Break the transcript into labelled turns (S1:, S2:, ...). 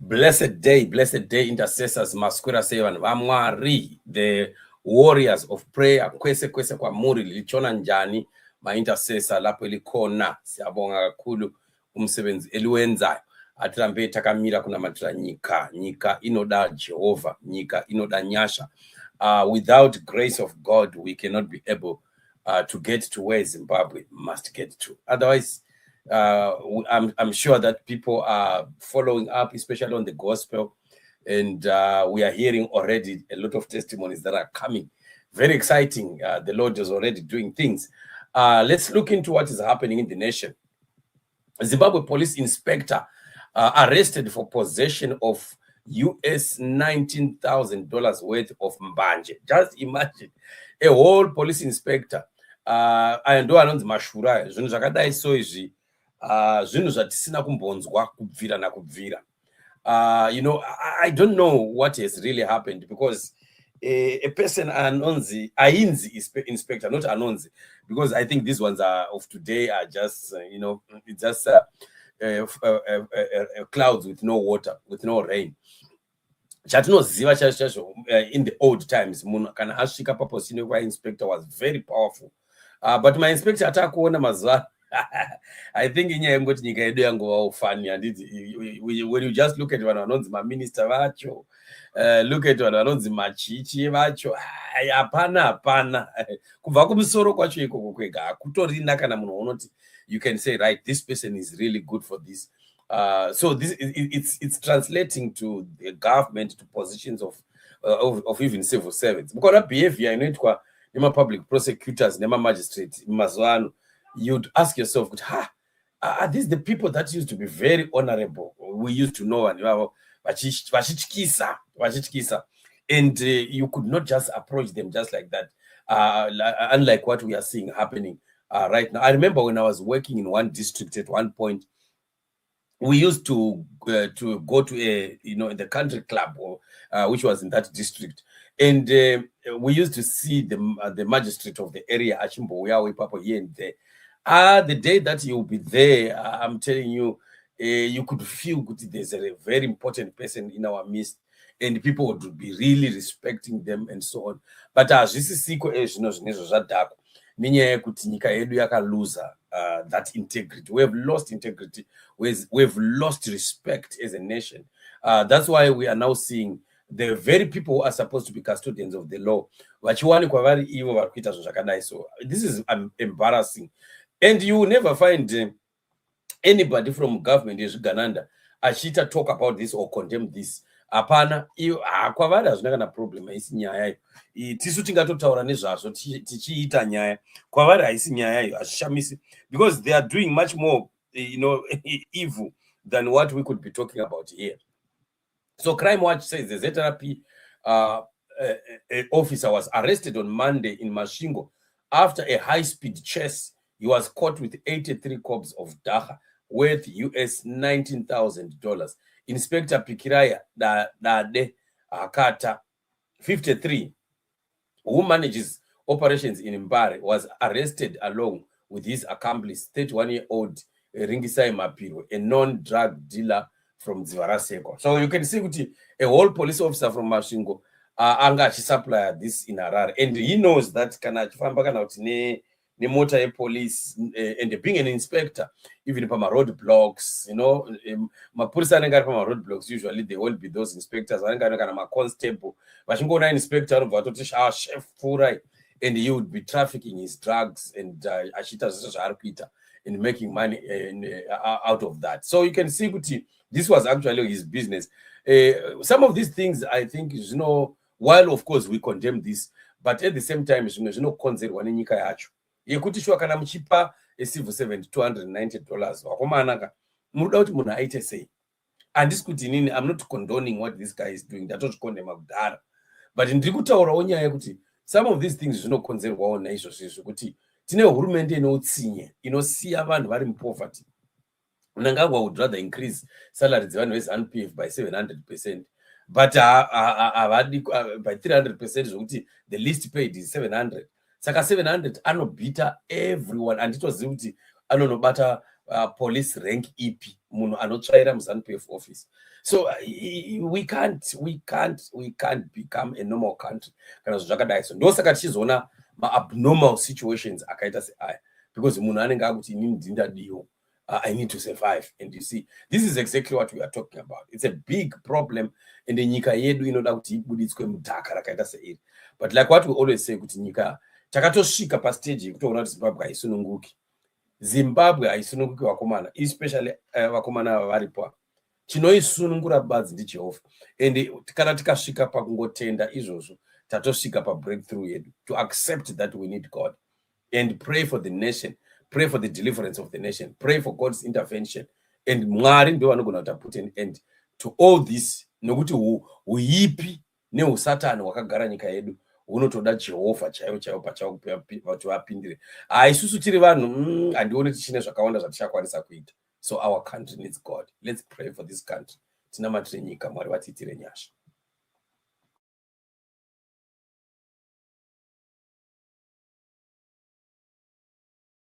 S1: Blessed day, intercessors, Masquera Sevan, Vamwari, the warriors of prayer, kwese kwa muri, lichona njani, ma intercessor, lapo ilikona, siyabonga kakhulu, umsebenzi eliwenzayo, atirambe takamira kuna matira nyika inoda Jehovah, nyika inoda nyasha. Without grace of God, we cannot be able to get to where Zimbabwe must get to. Otherwise, I'm sure that people are following up, especially on the gospel, and we are hearing already a lot of testimonies that are coming. Very exciting. The Lord is already doing things. Let's look into what is happening in the nation. Zimbabwe police inspector arrested for possession of $19,000 worth of Mbanje. Just imagine a whole police inspector. And anonzi mashura zvinhu zvakadai so izvi zvinhu zvatisina kumbonzwa kubvira nakubvira. I don't know what has really happened, because a person anonzi ainzi inspector, not anonzi, because I think these ones are of today are just it's just clouds with no water, with no rain. Chatinoziva chacho in the old times munhu kana asvika paposini kwa inspector was very powerful. But my inspector atakuona mazuva I think inyaya yengoti nyika yedu yangova funny, and when you just look at vanhu vanonzi maminister vacho, look at vanhu vanonzi machichi vacho, hapana kubva kumusoro kwacho ikoko kwega hakutorina kana munhu unoti you can say, right, this person is really good for this. So this it's translating to the government, to positions of even civil servants. Because behavior inoitwa nema public prosecutors, nema magistrates mazuano, you'd ask yourself, are these the people that used to be very honorable? We used to know, and and you could not just approach them just like that, unlike what we are seeing happening right now. I remember when I was working in one district at one point, we used to go to the country club, which was in that district, and we used to see the magistrate of the area, Achimbo, here and there. The day that you'll be there, I'm telling you, you could feel good. There's a very important person in our midst, and people would be really respecting them and so on. But as this is that integrity. We have lost integrity. We've lost respect as a nation. That's why we are now seeing the very people who are supposed to be custodians of the law. So this is embarrassing. And you will never find anybody from government in Uganda achita talk about this or condemn this. Apana, kwavari hazvina kana problem, haisi nyaya iyo. Tisu tingatotaura nezvazvo tichiita nyaya. Kwavari haisi nyaya iyo, hazvishamisi, because they are doing much more evil than what we could be talking about here. So Crime Watch says the ZRP officer was arrested on Monday in Masvingo after a high-speed chase. He was caught with 83 cobs of dagga worth $19,000. Inspector Pikiraya Dade Akata, 53, who manages operations in Mbanje, was arrested along with his accomplice, 31-year-old Ringisai Mapiro, a non-drug dealer from Zivaraseko. So you can see a whole police officer from Masvingo anga supplier this in Harare, and he knows that kana chifamba kana kuti ne motor police, and being an inspector, even if I'm a roadblocks, mapurisa anenge pama roadblocks, usually they will be those inspectors anenge kana ma constable, vachingona inspector vatoti chef furai, and he would be trafficking his drugs and achita zvaarikuita and making money out of that. So you can see this was actually his business. Some of these things, I think, while of course we condemn this, but at the same time, konzerwa nenyika yacho. Yekuti shwa kana muchipa a civil servant $290 wakomanaka munoda kuti munhu aite sei. Handisi kuti inini, I'm not condoning what this guy is doing, ndatozvikondema kudhara, but ndiri kutaurawo nyaya yekuti some of these things zvinokonzerwawo naizvozvo kuti tine hurumende inoutsinye, inosiya vanhu vari mupoverty. Mnangagwa would rather increase salary dzevanhu veZANU-PF by 700%. but by 300% zvokuti the least paid is 700. Saka 700 anobita everyone. Anditozivi kuti anonobata police rank ipi munhu anotsvaira muZANU-PF office. So we can't become a normal country kana zvakadai. So ndosaka tichizoona abnormal situations akaita seaya, because munhu anenge akuti inini ndindadiwo, I need to survive. And you see, this is exactly what we are talking about. It's a big problem, and the nyika yedu inoda kuti ibuditswe mudhaka rakaita seiri. But like what we always say, kuti nyika takatosvika pastage yekutoona kuti Zimbabwe haisununguki. Zimbabwe haisununguki vakomana, especially vakomana varipo. Chinoisunungura badzi ndiJehovha. And kana tikasvika pakungotenda izvozvo, tatosvika pabreakthrough yedu, to accept that we need God and pray for the nation. Pray for the deliverance of the nation. Pray for God's intervention. And Mwari ndio vanogona kuti put an end to all this. Nokuti uipi neusatani wakagara nyika yedu unotoda Jehovha chaiwo pachawo kuti vapindire. Isusu tiri vanhu handioni tichine zvakawanda zvatichakwanisa kuita. So our country needs God. Let's pray for this country. Tinamatire nyika, Mwari vatiitire nyasha.